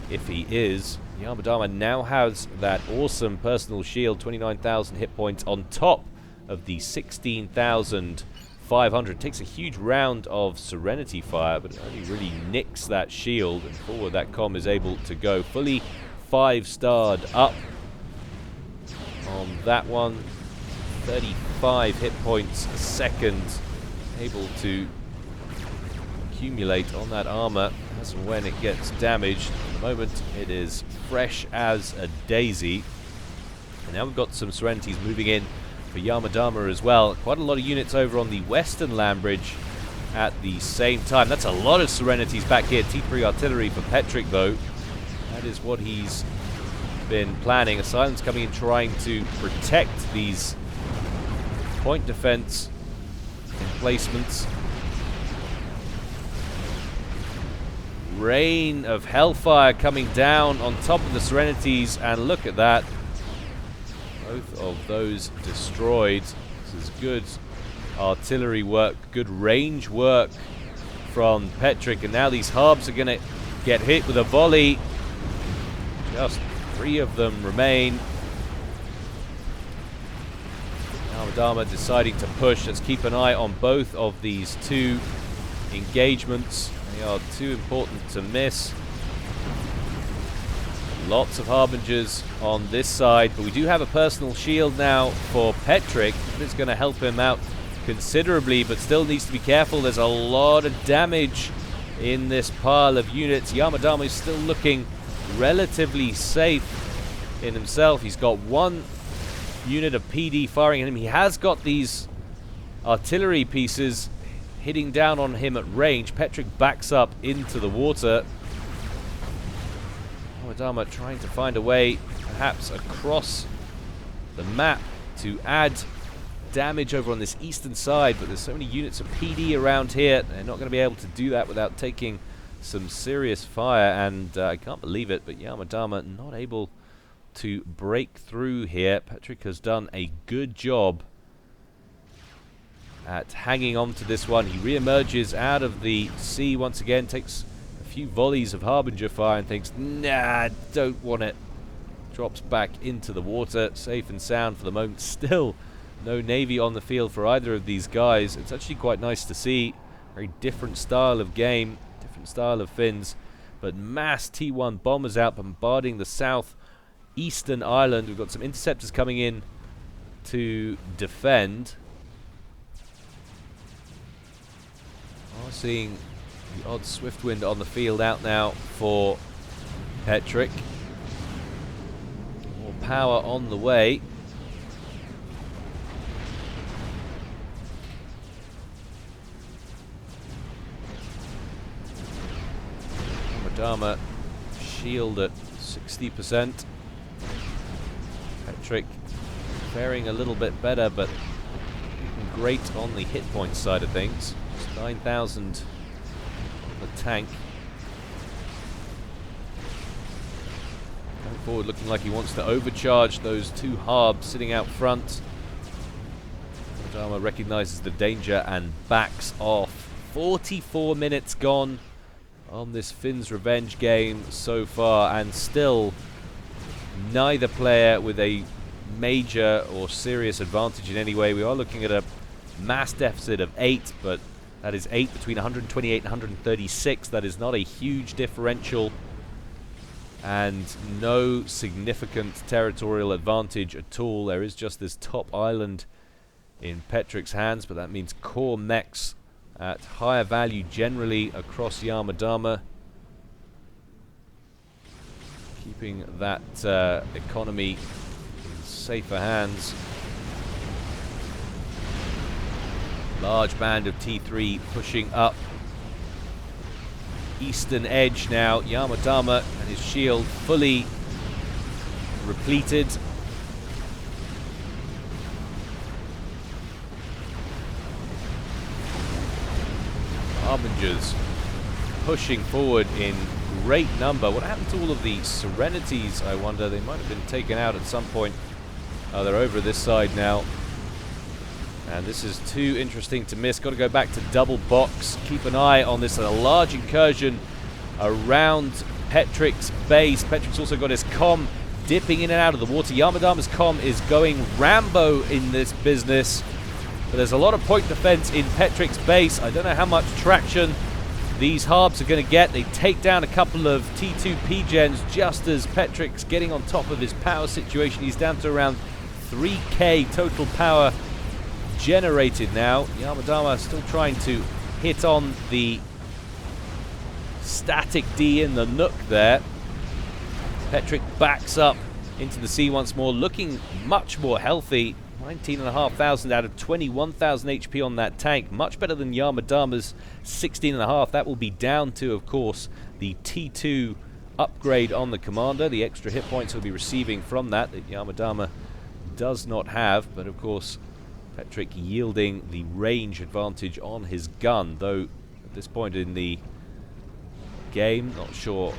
if he is. Yama Dharma now has that awesome personal shield, 29,000 hit points on top of the 16,500. Takes a huge round of Serenity Fire, but it only really nicks that shield, and forward that comm is able to go fully 5-starred up on that one. 35 hit points a second, able to accumulate on that armor as and when it gets damaged. At the moment it is fresh as a daisy, and now we've got some Serenities moving in for Yama Dharma as well. Quite a lot of units over on the western land bridge at the same time. That's a lot of Serenities back here. T3 artillery for Petric though. That is what he's been planning. Asylum's coming in trying to protect these point defense emplacements. Rain of hellfire coming down on top of the Serenities, and look at that. Both of those destroyed. This is good artillery work, good range work from Petric, and now these harbs are going to get hit with a volley. Just 3 of them remain. Yama Dharma deciding to push. Let's keep an eye on both of these 2 engagements. They are too important to miss. Lots of Harbingers on this side, but we do have a personal shield now for Petric. It's going to help him out considerably, but still needs to be careful. There's a lot of damage in this pile of units. Yama Dharma is still looking relatively safe in himself. He's got 1 unit of PD firing at him. He has got these artillery pieces hitting down on him at range. Petric backs up into the water. Yama Dharma trying to find a way perhaps across the map to add damage over on this eastern side, but there's so many units of PD around here. They're not going to be able to do that without taking some serious fire, and I can't believe it, but Yama Dharma not able to break through here. Petric has done a good job at hanging on to this one. He re-emerges out of the sea once again, takes a few volleys of Harbinger fire and thinks, nah, don't want it. Drops back into the water, safe and sound for the moment. Still no Navy on the field for either of these guys. It's actually quite nice to see. Very different style of game, different style of Finns, but mass T1 bombers out bombarding the southeastern island. We've got some interceptors coming in to defend. We're seeing the odd Swiftwind on the field out now for Petric. More power on the way. Yama Dharma shield at 60%. Petric faring a little bit better, but great on the hit point side of things. 9,000 on the tank. Going forward, looking like he wants to overcharge those 2 harbs sitting out front. Dharma recognizes the danger and backs off. 44 minutes gone on this Finn's Revenge game so far, and still neither player with a major or serious advantage in any way. We are looking at a mass deficit of 8, but that is 8 between 128 and 136. That is not a huge differential, and no significant territorial advantage at all. There is just this top island in Petric's hands, but that means core mechs at higher value generally across Yama Dharma, keeping that economy in safer hands. Large band of T3 pushing up eastern edge now. Yama Dharma and his shield fully repleted. Harbingers pushing forward in great number. What happened to all of the Serenities, I wonder? They might have been taken out at some point. They're over this side now. And this is too interesting to miss. Got to go back to double box. Keep an eye on this. A large incursion around Petric's base. Petric's also got his comm dipping in and out of the water. Yamadama's comm is going Rambo in this business. But there's a lot of point defense in Petric's base. I don't know how much traction these Harbs are going to get. They take down a couple of T2 P-Gens just as Petric's getting on top of his power situation. He's down to around 3k total power generated now. Yamadama still trying to hit on the static D in the Nook there. Petric backs up into the sea once more, looking much more healthy. 19,500 out of 21,000 HP on that tank. Much better than Yamadama's 16.5. That will be down to, of course, the T2 upgrade on the commander. The extra hit points he'll be receiving from that Yamadama does not have. But, of course, Petric yielding the range advantage on his gun. Though, at this point in the game, not sure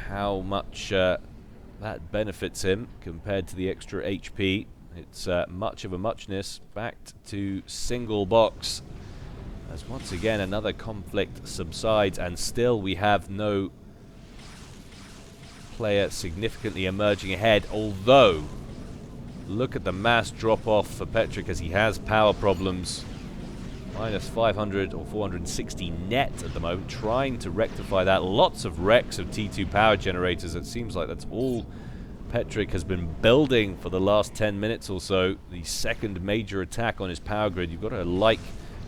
how much that benefits him compared to the extra HP. It's much of a muchness. Back to single box as once again another conflict subsides, and still we have no player significantly emerging ahead. Although, look at the mass drop off for Petric as he has power problems. Minus 500 or 460 net at the moment, trying to rectify that. Lots of wrecks of T2 power generators. It seems like that's all Petric has been building for the last 10 minutes or so. The second major attack on his power grid. You've got to like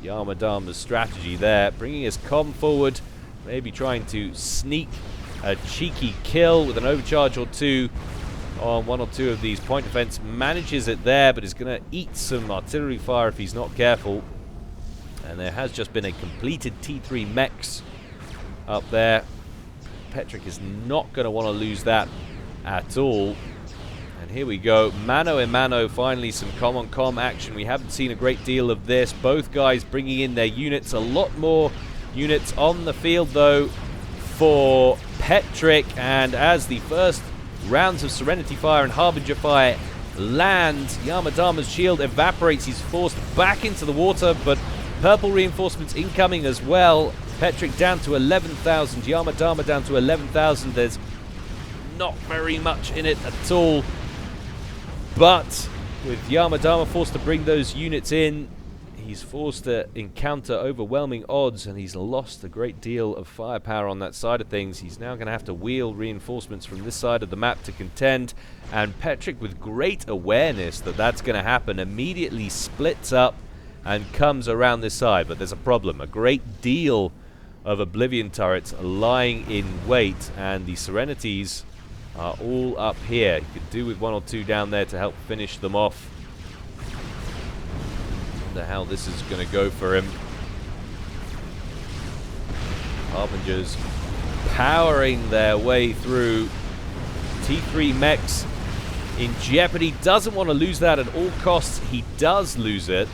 Yamadama's strategy there. Bringing his comm forward, maybe trying to sneak a cheeky kill with an overcharge or two on one or two of these point defense. Manages it there, but is going to eat some artillery fire if he's not careful. And there has just been a completed T3 mechs up there. Petric is not going to want to lose that at all. And here we go, mano a mano, finally some comm-on-comm action. We haven't seen a great deal of this. Both guys bringing in their units. A lot more units on the field, though, for Petric. And as the first rounds of Serenity Fire and Harbinger Fire land, Yamadama's shield evaporates. He's forced back into the water, but purple reinforcements incoming as well. Petric down to 11,000. Yamadama down to 11,000. There's not very much in it at all. But with Yamadama forced to bring those units in, he's forced to encounter overwhelming odds, and he's lost a great deal of firepower on that side of things. He's now going to have to wheel reinforcements from this side of the map to contend. And Petric, with great awareness that that's going to happen, immediately splits up and comes around this side. But there's a problem. A great deal of Oblivion turrets lying in wait, and the Serenities are all up here. You could do with one or two down there to help finish them off. Wonder how this is going to go for him. Harbingers powering their way through. T3 mechs in jeopardy. Doesn't want to lose that at all costs. He does lose it.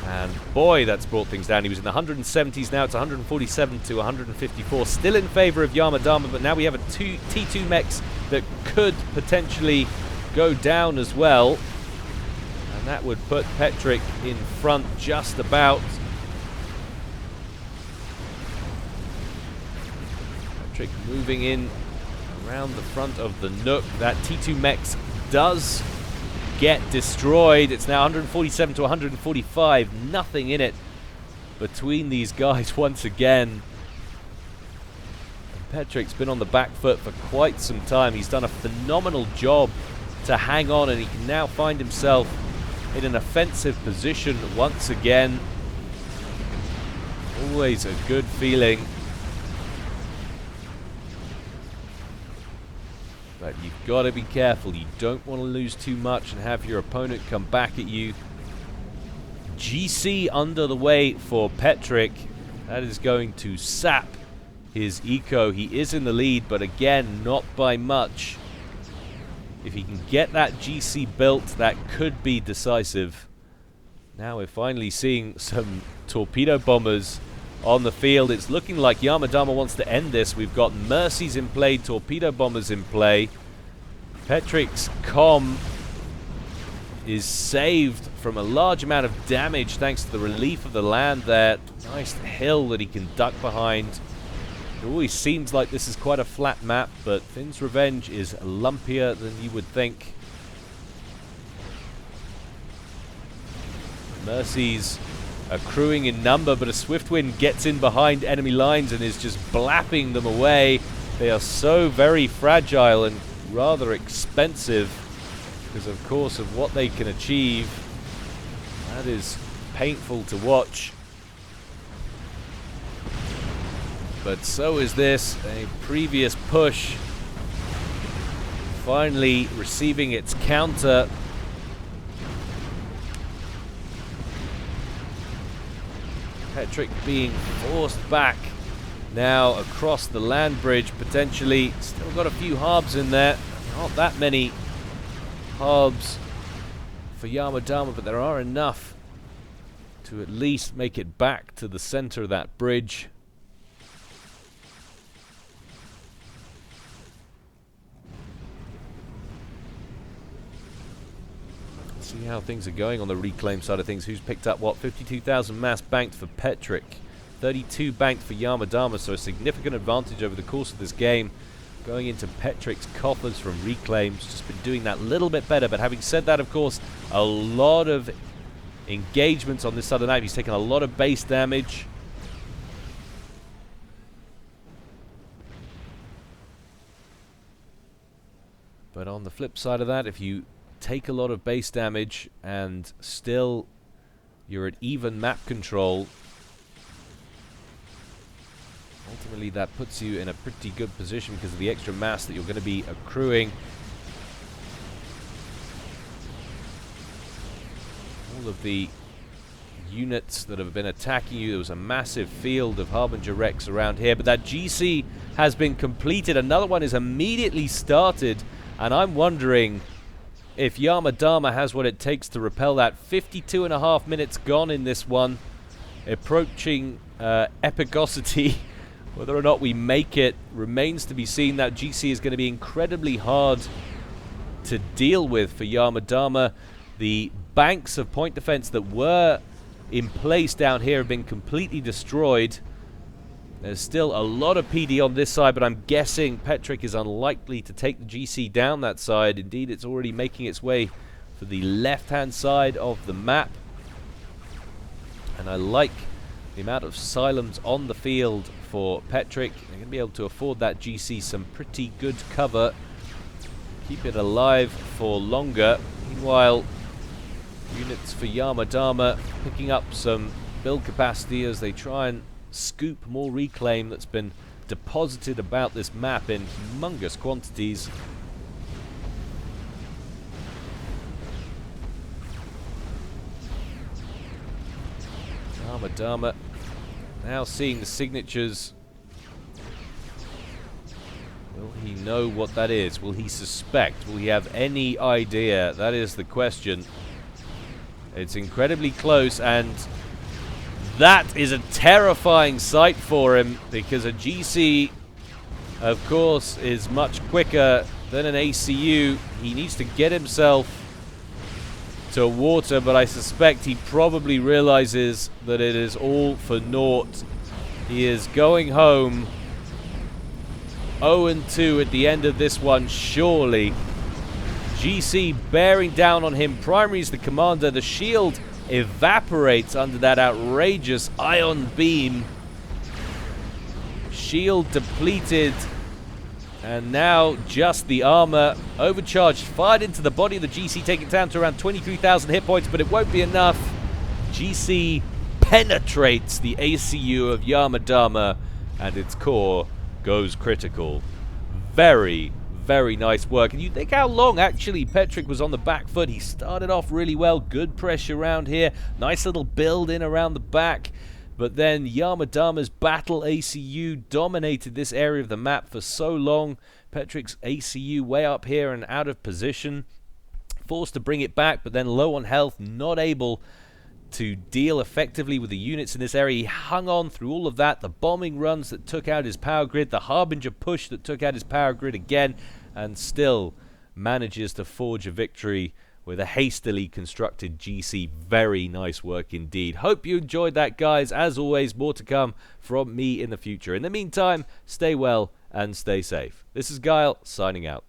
And boy, that's brought things down. He was in the 170s, now it's 147 to 154. Still in favor of Yamadama, but now we have a T2 mechs that could potentially go down as well. And that would put Petric in front just about. Petric moving in around the front of the Nook. That T2 mechs does get destroyed. It's now 147 to 145. Nothing in it between these guys once again. And Petric's been on the back foot for quite some time. He's done a phenomenal job to hang on, and he can now find himself in an offensive position once again. Always a good feeling. But you've got to be careful. You don't want to lose too much and have your opponent come back at you. GC under the way for Petric. That is going to sap his eco. He is in the lead, but again, not by much. If he can get that GC built, that could be decisive. Now we're finally seeing some torpedo bombers on the field. It's looking like Yamadama wants to end this. We've got Mercies in play, torpedo bombers in play. Petric's comm is saved from a large amount of damage thanks to the relief of the land there. Nice hill that he can duck behind. It always seems like this is quite a flat map, but Finn's Revenge is lumpier than you would think. Mercies accruing in number, but a Swift Wind gets in behind enemy lines and is just blapping them away. They are so very fragile and rather expensive because, of course, of what they can achieve. That is painful to watch. But so is this. A previous push finally receiving its counter. Petric being forced back now across the land bridge, potentially. Still got a few harbs in there. Not that many harbs for Yama Dharma, but there are enough to at least make it back to the center of that bridge. See how things are going on the reclaim side of things. Who's picked up what? 52,000 mass banked for Petric, 32 banked for Yama Dharma, so a significant advantage over the course of this game going into Petric's coffers from reclaims. Just been doing that a little bit better, but having said that, of course, a lot of engagements on this side of the map. He's taken a lot of base damage. But on the flip side of that, if you take a lot of base damage and still you're at even map control, ultimately that puts you in a pretty good position because of the extra mass that you're going to be accruing. All of the units that have been attacking you, there was a massive field of Harbinger wrecks around here, but that GC has been completed. Another one is immediately started, and I'm wondering if Yama Dharma has what it takes to repel that. 52.5 minutes gone in this one, approaching epicosity. Whether or not we make it remains to be seen. That GC is going to be incredibly hard to deal with for Yama Dharma. The banks of point defense that were in place down here have been completely destroyed. There's still a lot of PD on this side, but I'm guessing Petric is unlikely to take the GC down that side. Indeed, it's already making its way for the left-hand side of the map. And I like the amount of Silems on the field for Petric. They're going to be able to afford that GC some pretty good cover. Keep it alive for longer. Meanwhile, units for Yama Dharma picking up some build capacity as they try and scoop more reclaim that's been deposited about this map in humongous quantities. Yama Dharma now seeing the signatures. Will he know what that is? Will he suspect? Will he have any idea? That is the question. It's incredibly close, and that is a terrifying sight for him, because a GC, of course, is much quicker than an ACU. He needs to get himself to water, but I suspect he probably realizes that it is all for naught. He is going home 0-2 at the end of this one, surely. GC bearing down on him. Primary's the commander. The shield evaporates under that outrageous ion beam. Shield depleted, and now just the armor. Overcharged, fired into the body of the GC, taking it down to around 23,000 hit points, but it won't be enough. GC penetrates the ACU of Yama Dharma, and its core goes critical. Very, very nice work. And you think how long actually Petric was on the back foot. He started off really well, good pressure around here, nice little build in around the back, but then Yama Dharma's battle ACU dominated this area of the map for so long. Petric's ACU way up here and out of position, forced to bring it back, but then low on health, not able to deal effectively with the units in this area. He hung on through all of that, the bombing runs that took out his power grid, the Harbinger push that took out his power grid again, and still manages to forge a victory with a hastily constructed GC. Very nice work indeed. Hope you enjoyed that, guys. As always, more to come from me in the future. In the meantime, stay well and stay safe. This is Gyle, signing out.